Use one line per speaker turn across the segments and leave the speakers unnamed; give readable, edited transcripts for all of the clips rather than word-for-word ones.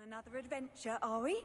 Another adventure, are we?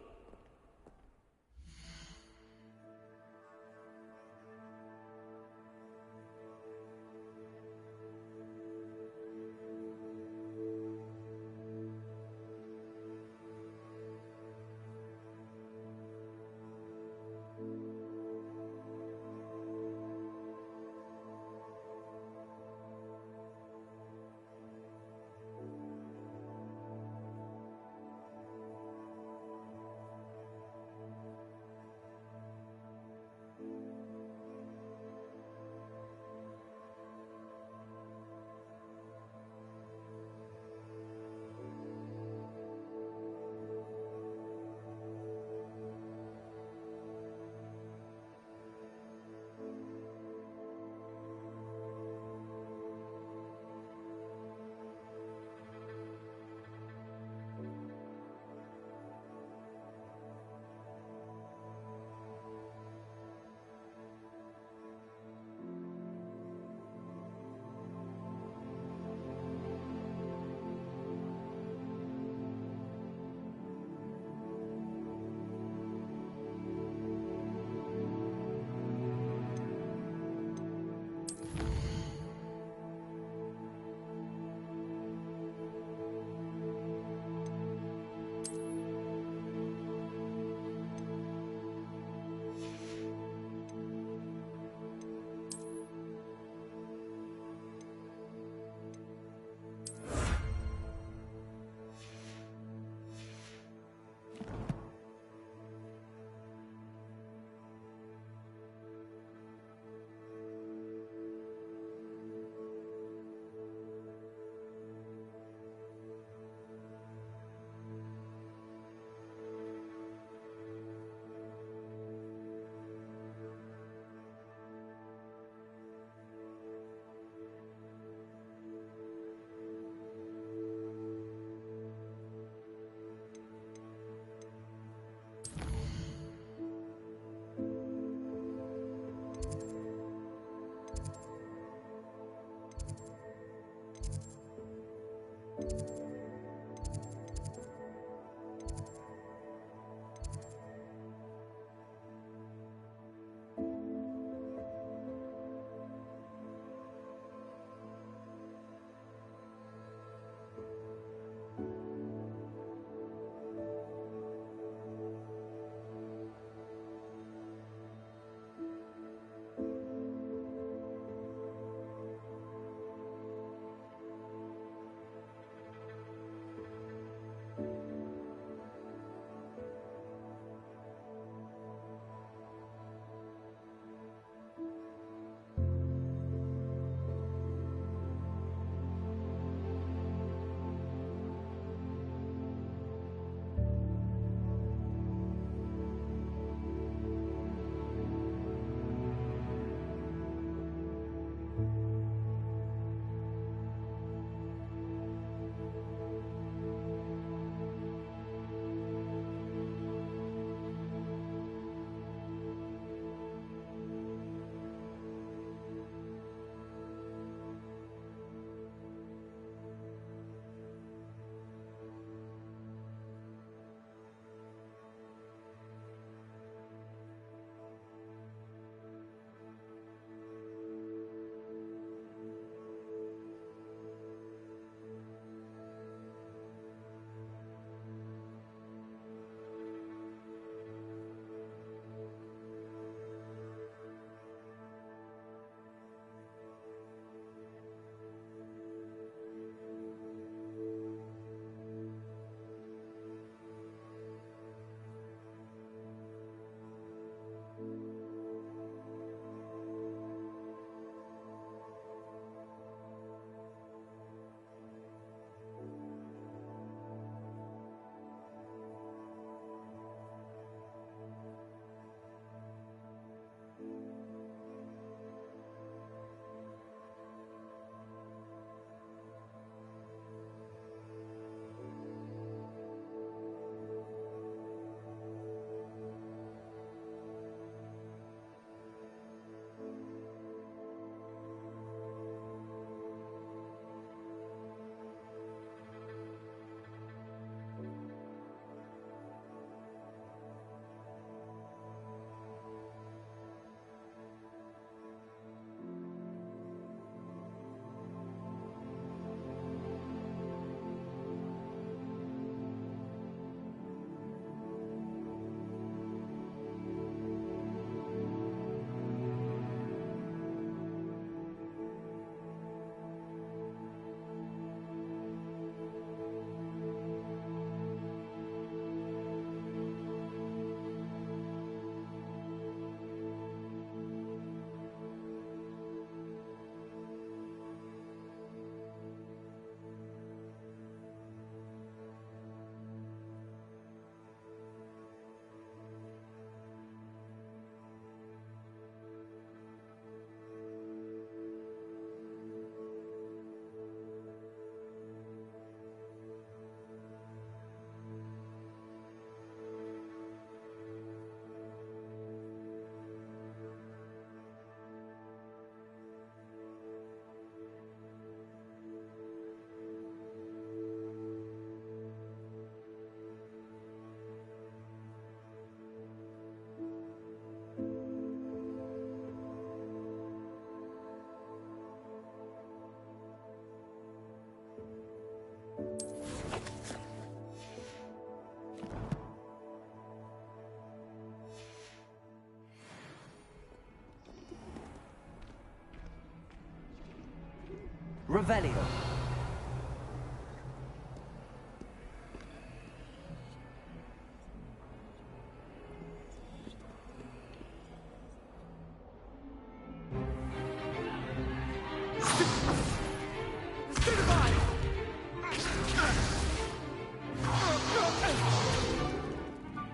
Revelio.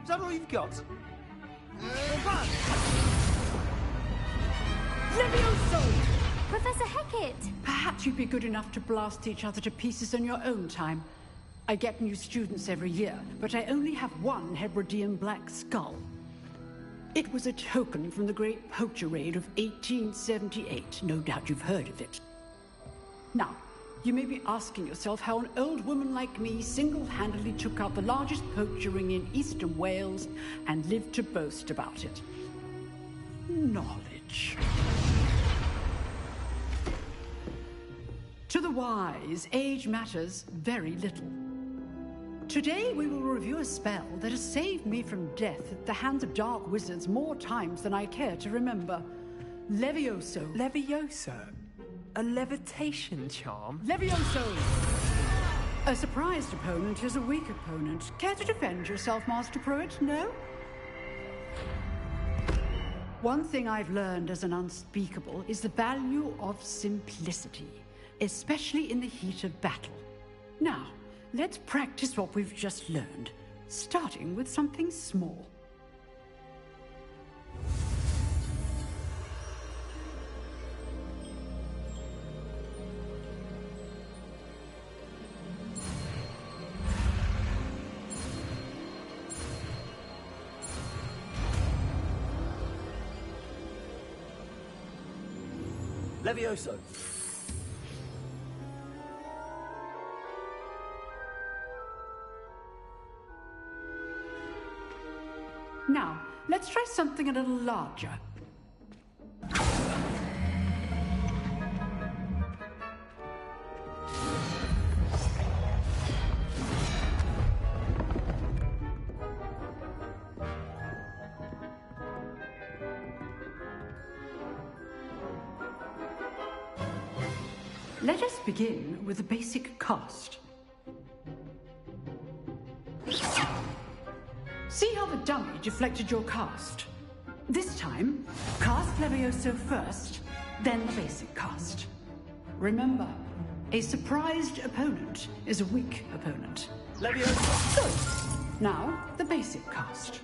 Is that all you've got?
Levioso!
Professor Hecat!
Perhaps you'd be good enough to blast each other to pieces in your own time. I get new students every year, but I only have one Hebridean black skull. It was a token from the Great Poacher Raid of 1878. No doubt you've heard of it. Now, you may be asking yourself how an old woman like me single-handedly took out the largest poacher ring in eastern Wales and lived to boast about it. Knowledge. To the wise, age matters very little. Today we will review a spell that has saved me from death at the hands of dark wizards more times than I care to remember. Levioso.
Levioso? A levitation charm?
Levioso! A surprised opponent is a weak opponent. Care to defend yourself, Master Pruitt? No? One thing I've learned as an unspeakable is the value of simplicity, especially in the heat of battle. Now, let's practice what we've just learned, starting with something small.
Levioso.
Now, let's try something a little larger. Let us begin with the basic cast. See how the dummy deflected your cast? This time, cast Levioso first, then the basic cast. Remember, a surprised opponent is a weak opponent.
Levioso.
Good. Now, the basic cast.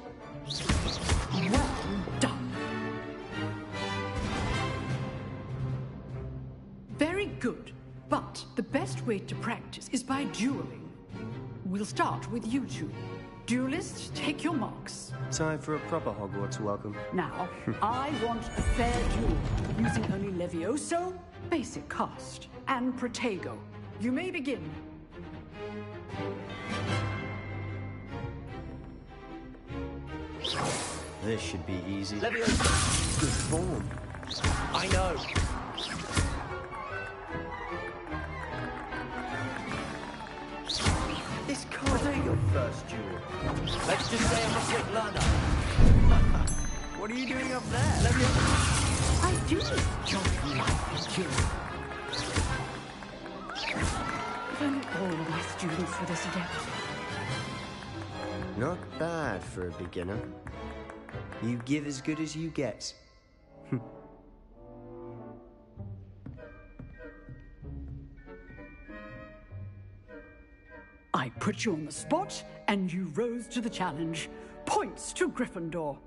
Well done. Very good. But the best way to practice is by dueling. We'll start with you two. Duelists, take your marks.
Time for a proper Hogwarts welcome.
Now, I want a fair duel, using only Levioso, basic cast, and Protego. You may begin.
This should be easy.
Levioso.
Good form.
I know.
This can't be your first duel.
Let's just say I'm a quick learner.
What are you doing up there?
Levioso.
I do enjoy life, duel. If only all of my students were this adept.
Not bad for a beginner. You give as good as you get.
I put you on the spot, and you rose to the challenge. Points to Gryffindor.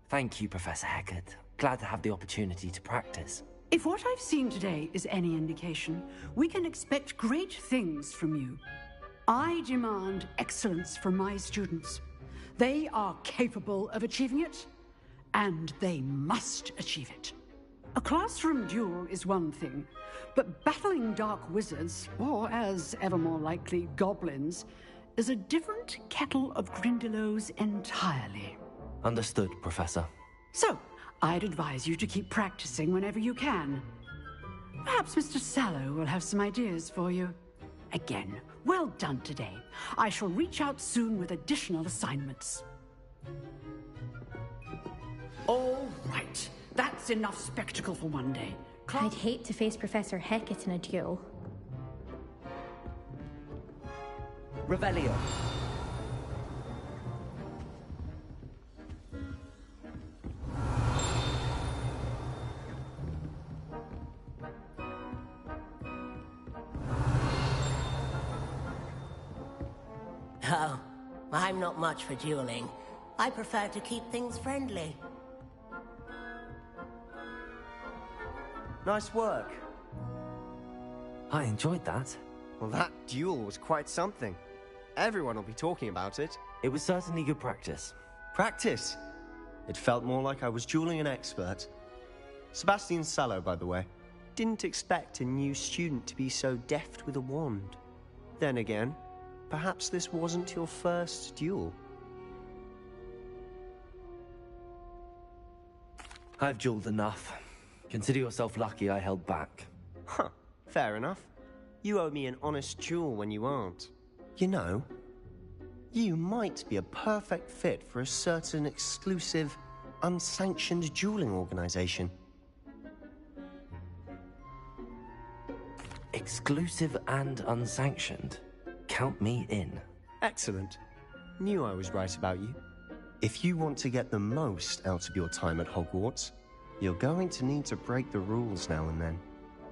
Thank you, Professor Hecat. Glad to have the opportunity to practice.
If what I've seen today is any indication, we can expect great things from you. I demand excellence from my students. They are capable of achieving it, and they must achieve it. A classroom duel is one thing, but battling dark wizards, or as ever more likely, goblins, is a different kettle of Grindylows entirely.
Understood, Professor.
So, I'd advise you to keep practicing whenever you can. Perhaps Mr. Sallow will have some ideas for you. Again, well done today. I shall reach out soon with additional assignments. All right. That's enough spectacle for one day.
I'd hate to face Professor Hecat in a duel.
Revelio.
Oh, I'm not much for dueling. I prefer to keep things friendly.
Nice work.
I enjoyed that.
Well, that duel was quite something. Everyone will be talking about it.
It was certainly good practice.
Practice. It felt more like I was dueling an expert. Sebastian Sallow, by the way. Didn't expect a new student to be so deft with a wand. Then again, perhaps this wasn't your first duel.
I've dueled enough. Consider yourself lucky I held back.
Huh, fair enough. You owe me an honest duel when you aren't. You know, you might be a perfect fit for a certain exclusive, unsanctioned dueling organization.
Exclusive and unsanctioned. Count me in.
Excellent. Knew I was right about you. If you want to get the most out of your time at Hogwarts, you're going to need to break the rules now and then.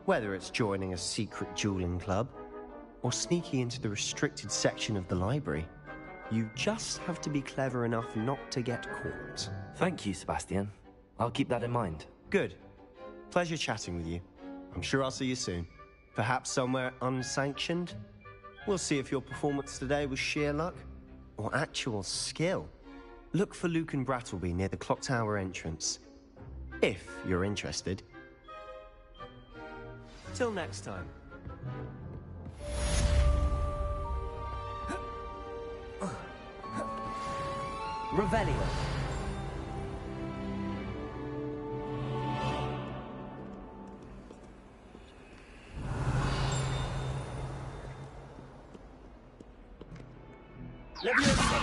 Whether it's joining a secret dueling club, or sneaking into the restricted section of the library, you just have to be clever enough not to get caught.
Thank you, Sebastian. I'll keep that in mind.
Good. Pleasure chatting with you. I'm sure I'll see you soon. Perhaps somewhere unsanctioned? We'll see if your performance today was sheer luck, or actual skill. Look for Luke and Brattleby near the clock tower entrance. If you're interested. Till next time.
Revelio. Leviosa.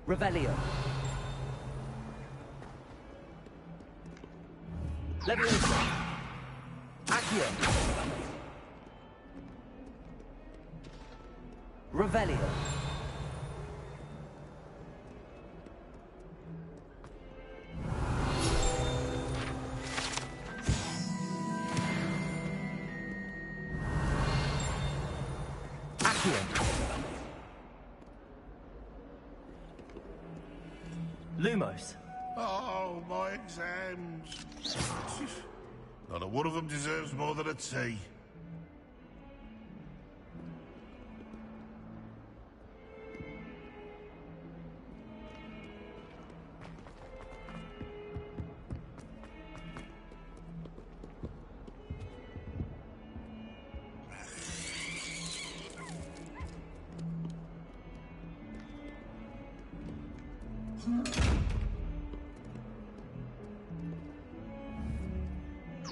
Revelio. Leviosa. Accio. Revelio. Accio. Lumos.
Oh, my exams. Not a one of them deserves more than a tea.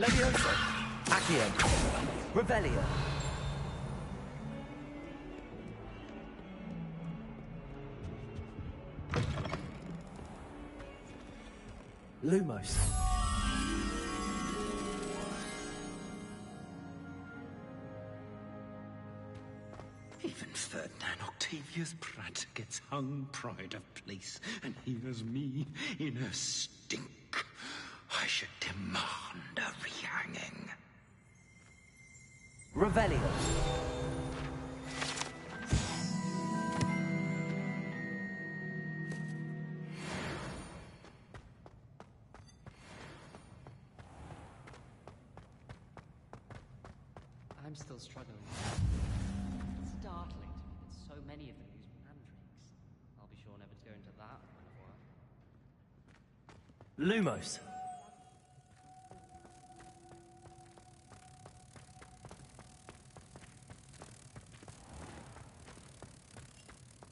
Leviosa. Accio. Revelio. Lumos.
Even Ferdinand Octavius Pratt gets hung pride of place, and here's me in a stink. I should demand a rehanging.
Revelio.
I'm still struggling. It's startling to me that so many of them use mandrakes. I'll be sure never to go into that line of work.
Lumos.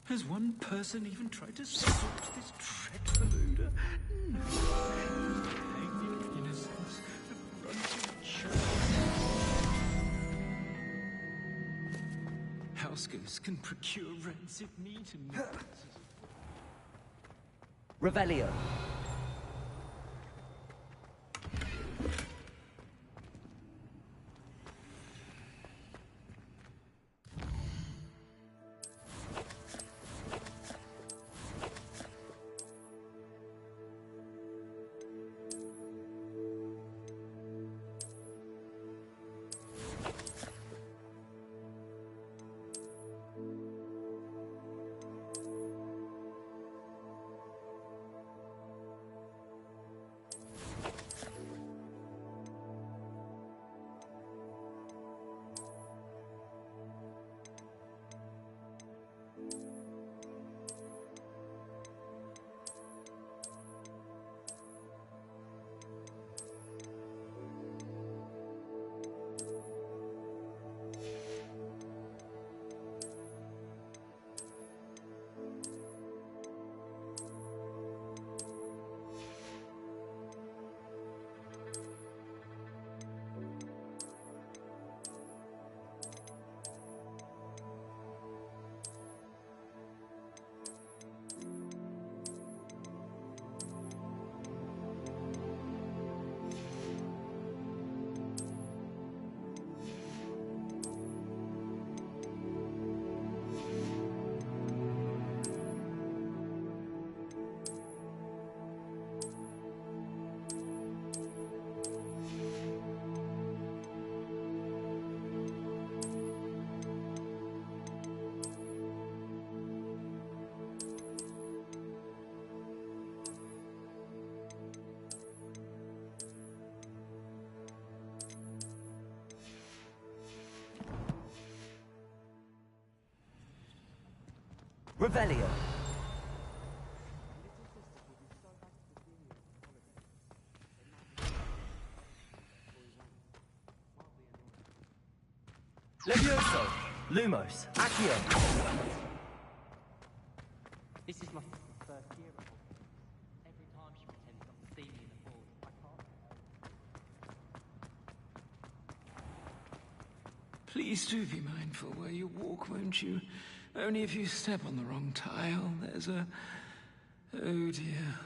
Has one person even tried to sort this dreadful odor? No. Hanging innocence, the grunting church. House ghosts can procure rancid meat and
Revelio. Revelio. Levioso. Lumos. Accio.
This is my first year at Hogwarts. Every time she pretends not to see me in the hall, I can't.
Please do be mindful where you walk, won't you? Only if you step on the wrong tile, there's a... Oh dear.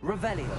Revelio.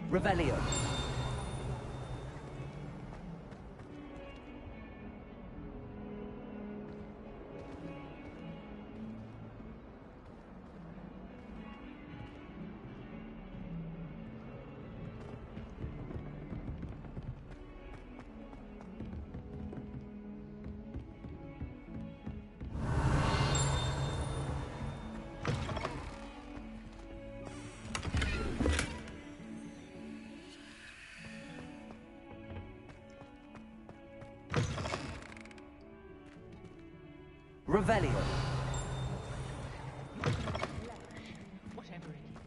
Revelio. Revelio.
Whatever it is.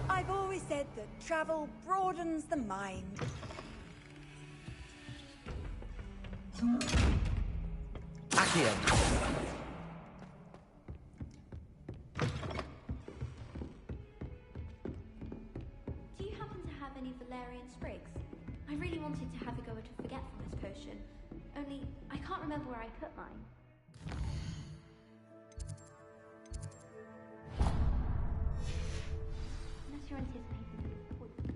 I've always said that travel broadens the mind.
Accio.
Do you happen to have any Valerian sprigs? I really wanted to have a go at a forgetfulness potion, only I can't remember where I put mine. Unless you're anticipating poison.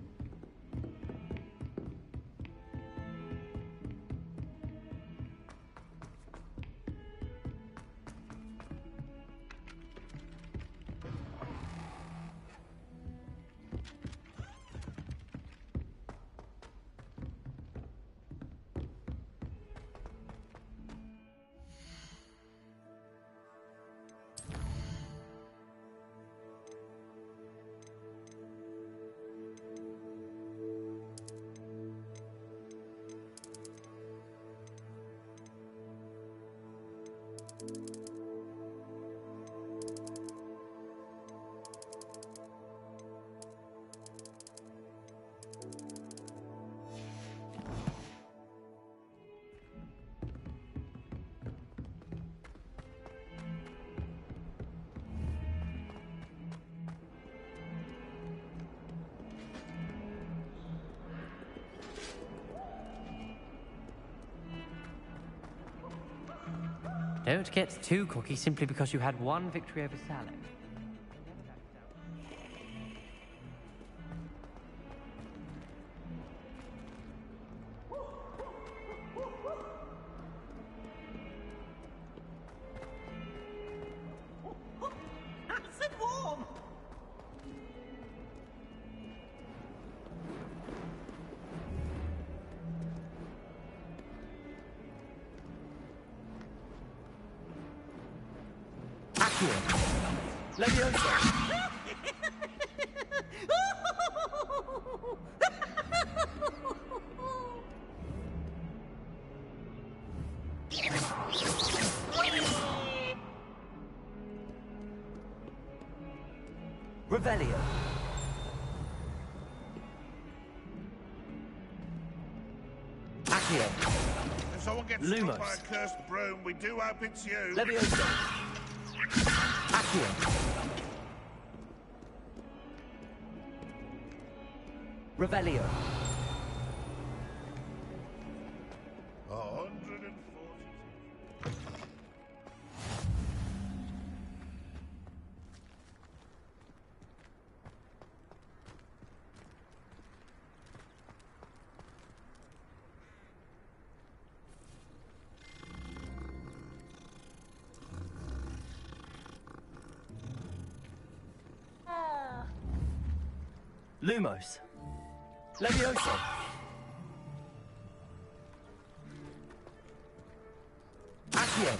Don't get too cocky simply because you had one victory over Salad.
Nice and warm!
Leviosa! Revelio. Accio.
If someone gets
Lumos.
struck by a cursed broom, we do hope it's you.
Leviosa. Accio. Revelio.
140.
Lumos. Leviosa. Accio.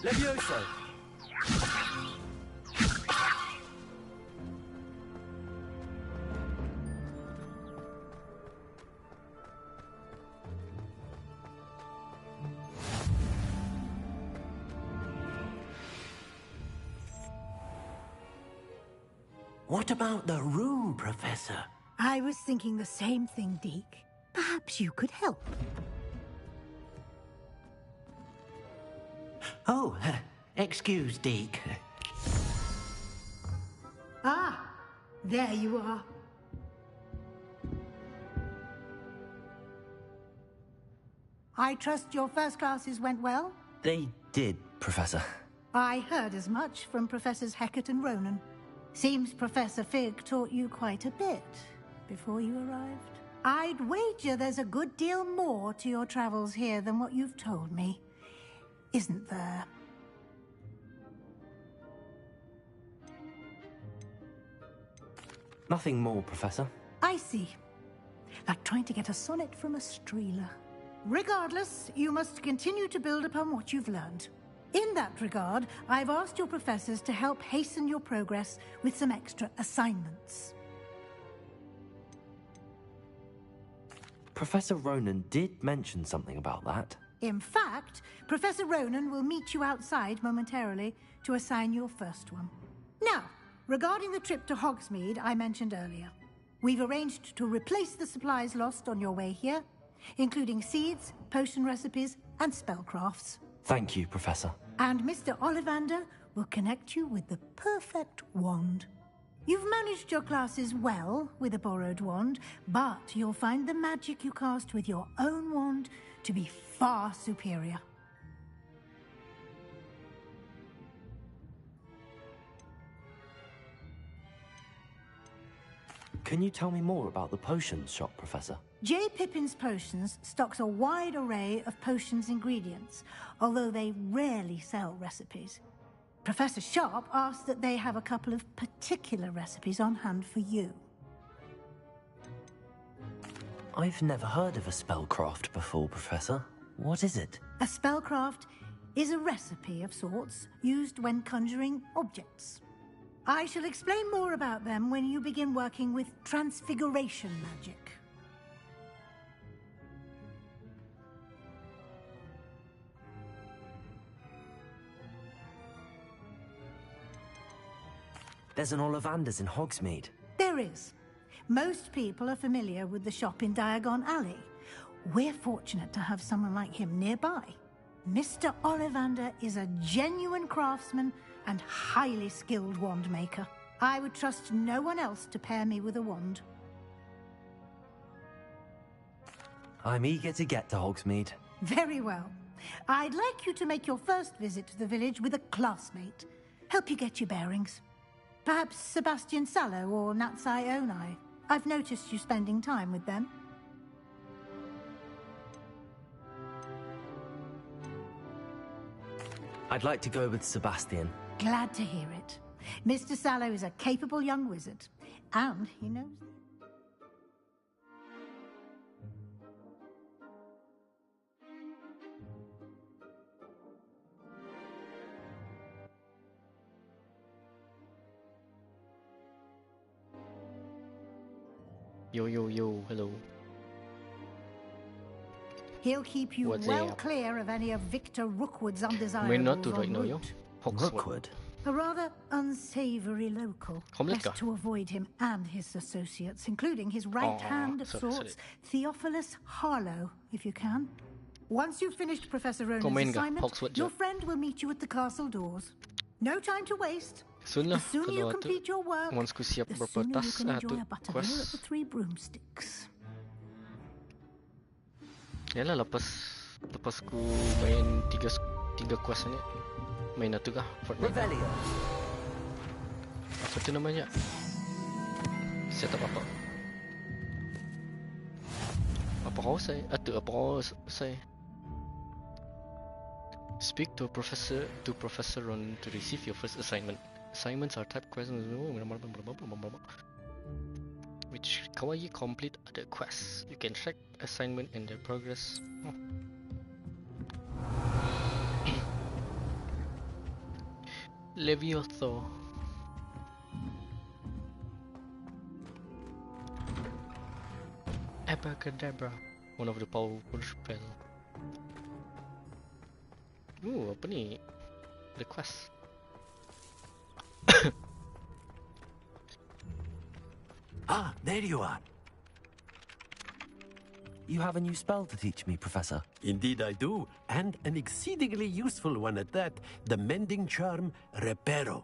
Leviosa.
What about the room, Professor?
I was thinking the same thing, Deke. Perhaps you could help.
Oh, excuse, Deke.
Ah, there you are. I trust your first classes went well?
They did, Professor.
I heard as much from Professors Hecat and Ronan. Seems Professor Fig taught you quite a bit before you arrived. I'd wager there's a good deal more to your travels here than what you've told me. Isn't there?
Nothing more, Professor.
I see. Like trying to get a sonnet from a streeler. Regardless, you must continue to build upon what you've learned. In that regard, I've asked your professors to help hasten your progress with some extra assignments.
Professor Ronan did mention something about that.
In fact, Professor Ronan will meet you outside momentarily to assign your first one. Now, regarding the trip to Hogsmeade I mentioned earlier, we've arranged to replace the supplies lost on your way here, including seeds, potion recipes, and spellcrafts.
Thank you, Professor.
And Mr. Ollivander will connect you with the perfect wand. You've managed your classes well with a borrowed wand, but you'll find the magic you cast with your own wand to be far superior.
Can you tell me more about the potions shop, Professor?
J. Pippin's Potions stocks a wide array of potions ingredients, although they rarely sell recipes. Professor Sharp asked that they have a couple of particular recipes on hand for you.
I've never heard of a spellcraft before, Professor. What is it?
A spellcraft is a recipe of sorts used when conjuring objects. I shall explain more about them when you begin working with transfiguration magic.
There's an Ollivander's in Hogsmeade.
There is. Most people are familiar with the shop in Diagon Alley. We're fortunate to have someone like him nearby. Mr. Ollivander is a genuine craftsman and highly skilled wand maker. I would trust no one else to pair me with a wand.
I'm eager to get to Hogsmeade.
Very well. I'd like you to make your first visit to the village with a classmate. Help you get your bearings. Perhaps Sebastian Sallow or Natsai Onai. I've noticed you spending time with them.
I'd like to go with Sebastian.
Glad to hear it. Mr. Sallow is a capable young wizard, and he knows...
Yo, hello.
He'll keep you well clear of any of Victor Rookwood's undesirables.
May not to right now, yo.
Rookwood?
A rather unsavory local. Best to avoid him and his associates, including his right hand of sorts, Theophilus Harlow, if you can. Once you've finished Professor Ronan's assignment, your friend will meet you at the castle doors. No time to waste. The sooner you complete your work, the sooner you can enjoy a butterbeer at the Three Broomsticks.
Yalah, lepas ku main tiga quest ni, main tu kah? Fortnite. Apa tu namanya? Set up apa? Apa kau say? Apa kau say? Speak to Professor Ron to receive your first assignment. Assignments are type questions which kawaii complete other quests. You can track assignment and their progress. Levioso. Abracadabra. One of the powerful spell. Ooh, apa ni? The quest.
Ah, there you are. You have a new spell to teach me, Professor.
Indeed I do, and an exceedingly useful one at that. The mending charm, Reparo.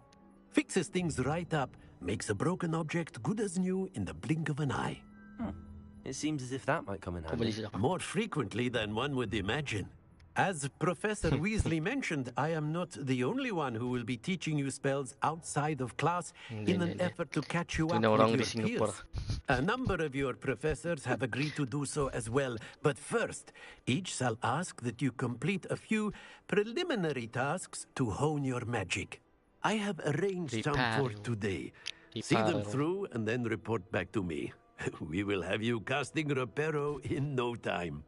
Fixes things right up, makes a broken object good as new in the blink of an eye.
It seems as if that might come in handy.
More frequently than one would imagine. As Professor Weasley mentioned, I am not the only one who will be teaching you spells outside of class in an effort to catch you up with your peers. A number of your professors have agreed to do so as well, but first, each shall ask that you complete a few preliminary tasks to hone your magic. I have arranged some for today. See them through and then report back to me. We will have you casting Reparo in no time.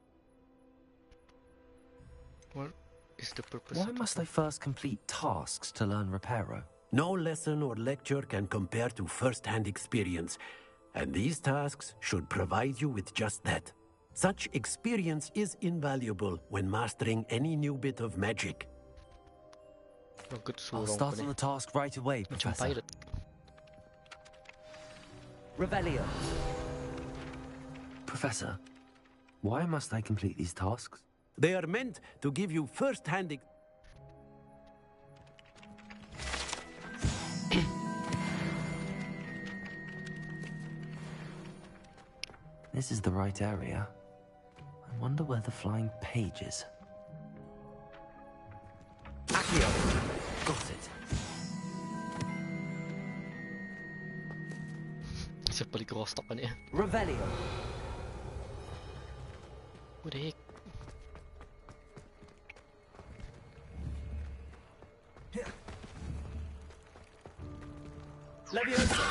What is the purpose?
Why must I first complete tasks to learn Reparo?
No lesson or lecture can compare to first-hand experience, and these tasks should provide you with just that. Such experience is invaluable when mastering any new bit of magic.
I'll start on the task right away, Professor. Revelio. Professor, why must I complete these tasks?
They are meant to give you first-hand...
This is the right area. I wonder where the flying page is. Accio! Got it.
Siapa lagi rostock kan ya?
Revelio.
What the heck?
Leviosa.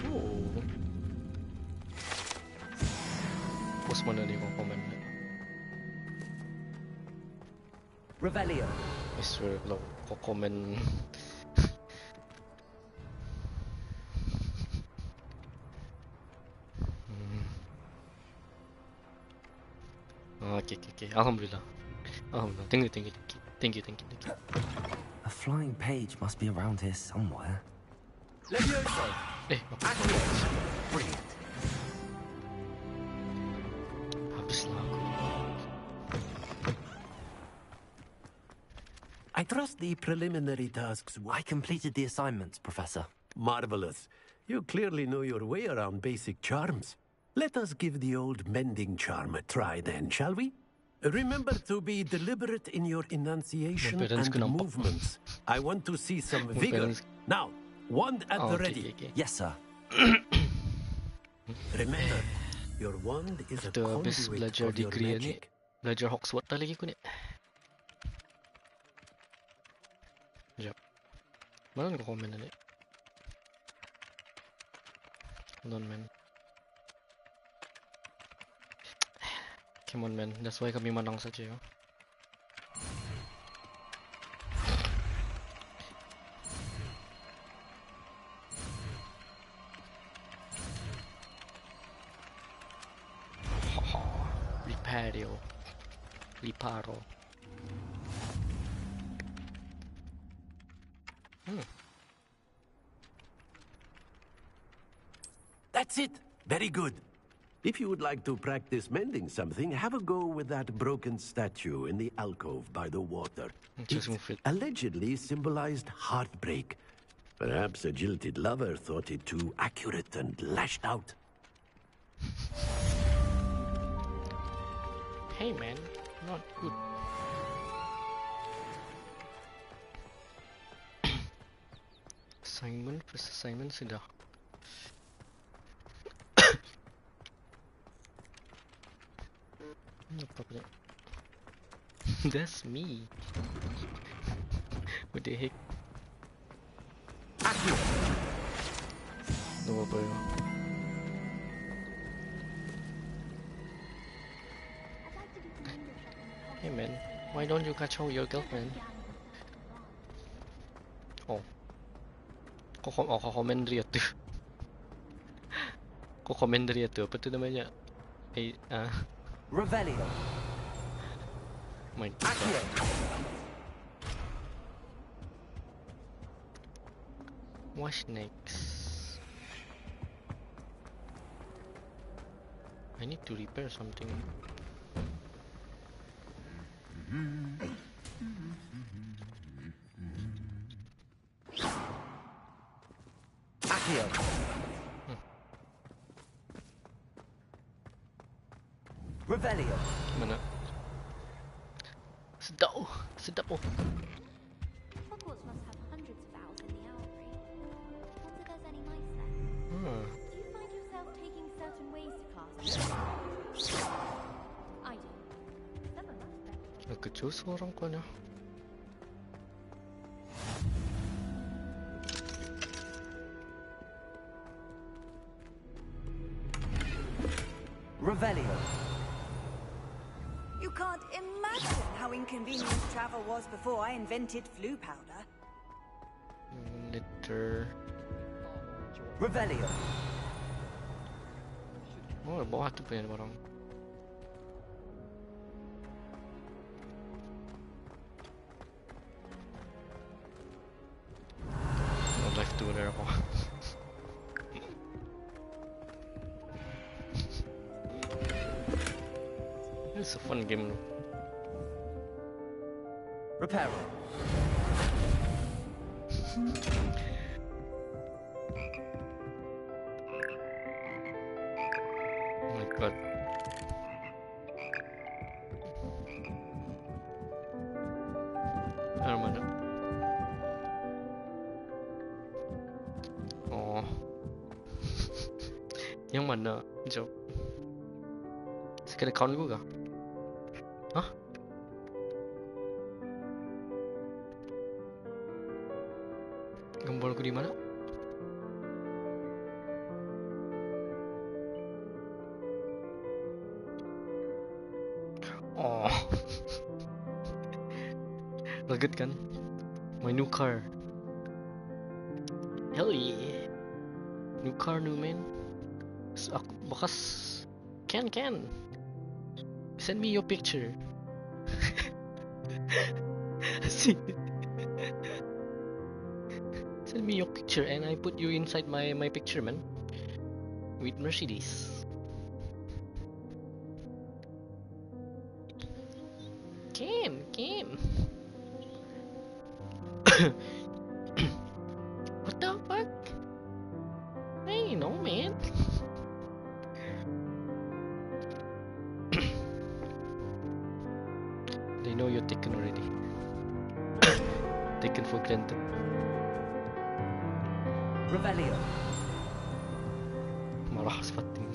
Oh. Bos mana ni kau komen?
Revelio.
I swear kalau kau komen. Okay. Alhamdulillah. Thank you.
A flying page must be around here somewhere.
Levioso!
Accio! Brilliant.
Habislah aku.
I trust the preliminary tasks...
I completed the assignments, Professor.
Marvelous. You clearly know your way around basic charms. Let us give the old mending charm a try then, shall we? Remember to be deliberate in your enunciation and movements. I want to see some vigor. Now, wand at the ready.
Yes, sir.
Remember, your wand is a conduit
belajar
of your
degree
magic.
Ni, belajar Hogwart lagi aku ni. Sekejap. Mana nak komen ni? Hold on, man. Come on, man. That's why kami menang saja. Reparo.
That's it. Very good. If you would like to practice mending something, have a go with that broken statue in the alcove by the water. It allegedly symbolized heartbreak. Perhaps a jilted lover thought it too accurate and lashed out.
Hey man, not good. Assignment, first assignment sudah. Apa pula? That's me. What the heck? No apa. Hey man, why don't you control your girlfriend? Oh. Kau komen dari itu. Kau komen dari itu. Apa tu namanya?
Revelio.
My God. What's next? I need to repair something.
Accio. Revelio.
Mana? Sedap, sedap oh.
Hogwarts must have hundreds of owls in the owlry. Wonder if there's any mice there. Do you find yourself taking certain ways to class? I do. Some of us better.
Kecil seorang kau ni.
Revelio.
You can't imagine how inconvenient travel was before I invented flu powder.
Litter.
Revelio.
Oh, bawah tu punya barang. No life tu there ako. It's a fun game.
Repair.
Oh my God. Ano man? Oh. Yang mana? Joke. Second account ko ka? Hah? Gambar ko di mana? Oh. Lagat kan? My new car. Hell yeah. New car, new man. Bakas can. Send me your picture. Send me your picture and I put you inside my picture, man. With Mercedes. Can. What the fuck? Hey, no man. They know you're taken already. Taken for granted.
Revelio.
Marah seperti.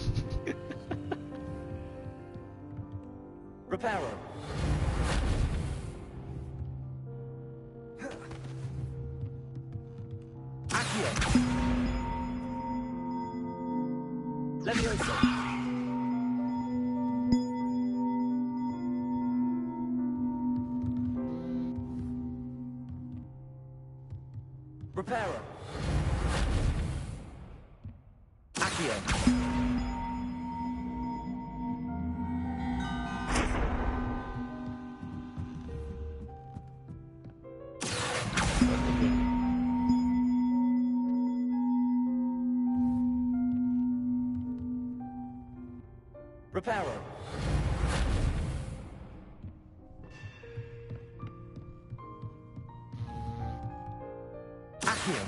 Reparo. Accio. Levioso. Reparo. Accio. Reparo. Accio.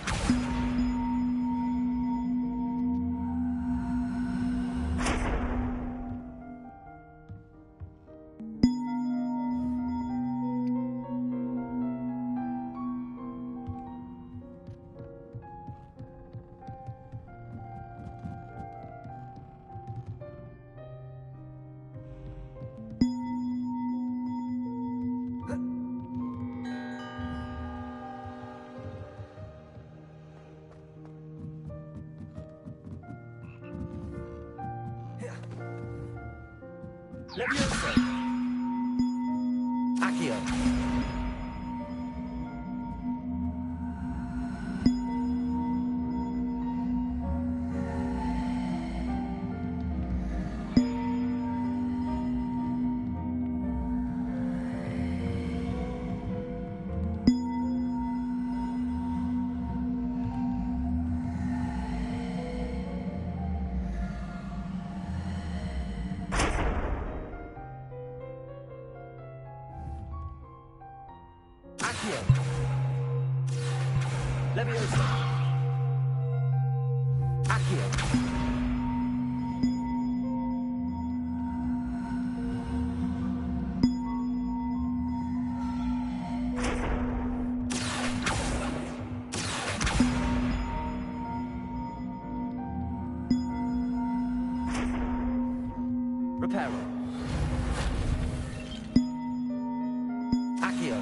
Levioso. Accio. Accio. Levioso. Accio. Reparo. Accio.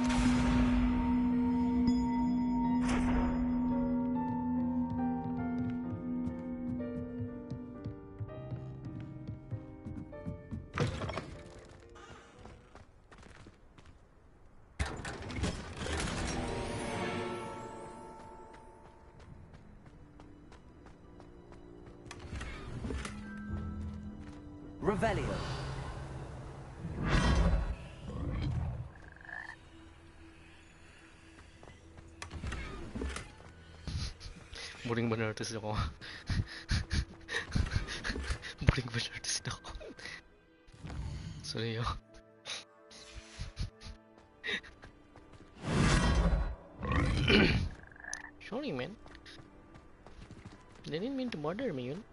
Revelio.
Boring bener tuh sih kok. Boring bener tuh sih kok. Sorry yo. Sorry man. They didn't mean to bother me, yun.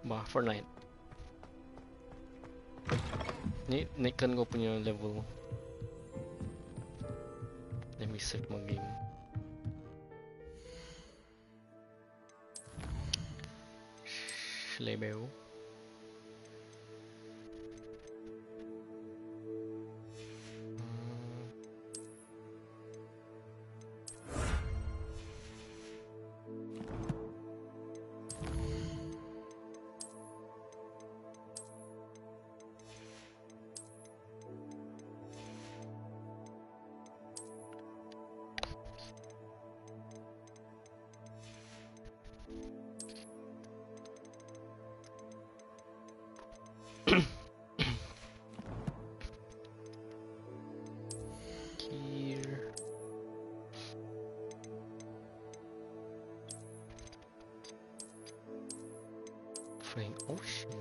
Bah, for night. Ini naikan ko punya level. Let me save my game. Label. Flying ocean.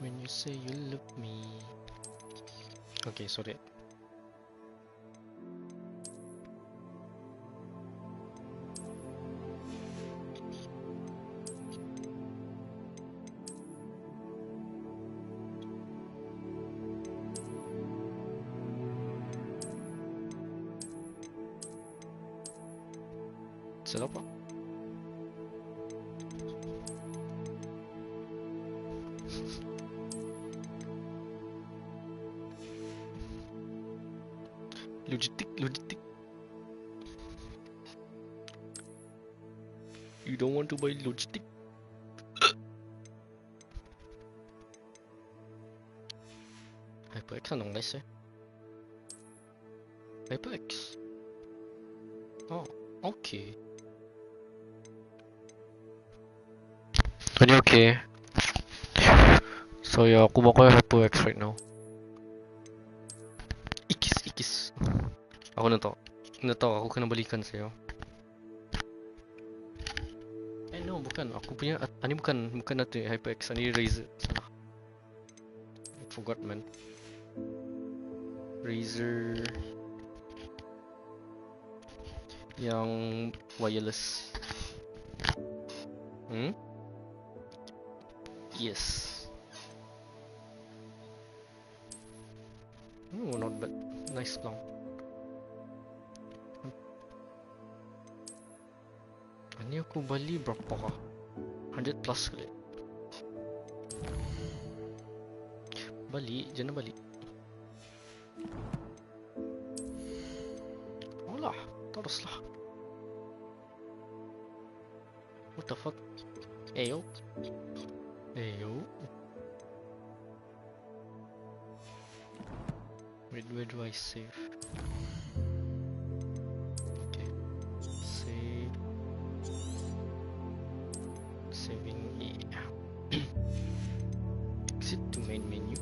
When you say you love me. Okay, sorry. Sila pa. Logistic. You don't want to buy logistic? HyperX anong nice eh? HyperX. Oh, okay. Okay. So yeah, kuha ko yung HyperX right now. Ikis. Ako na to. Ako kinabalikan sa'yo. Eh no, bukan. Aku punya, ani bukan natin HyperX, ani Razer. Salah. I forgot man. Razer yang wireless. Yes. Oh, not bad. Nice long. Ini aku beli berapa kah? 100 plus kali. Jangan balik. Oh lah, teruslah. What the fuck? Ayo. Where do I save? Okay. Save. Saving. Exit to main menu.